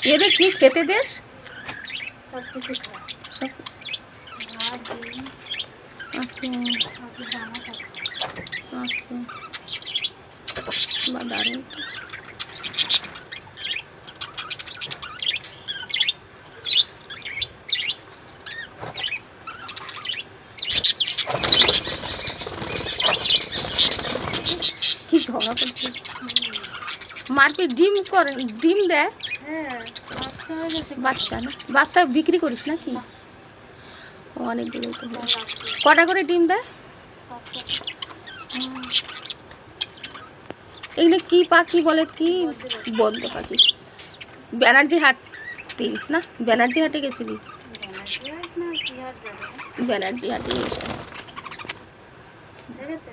এদের কি খেতে দেশ? সব কিছু খায়, সব কিছু। ভাত, ডিম, আচ্ছা বাকি দানা সব। আচ্ছা, বা দারুণ। কি ঝগড়া করছে। মারপিট ডিম করে, ডিম দেয়? হ্যাঁ, বাচ্চা হয়ে গেছে। বাচ্চা না, বাচ্চা বিক্রি করিস নাকি? না। অনেকগুলো তো সব হয়। রাখি। কটা করে ডিম দেয়? বাচ্চা। এগুলো কি পাখি বলে? কি বদ্র পাখি। বদ্র পাখি। ব্যানার্জি হাট না, ব্যানার্জি হাটে গেছিলি? ব্যানার্জি হাট না কি হাট যাবে? ব্যানার্জি হাটে দেখেছে?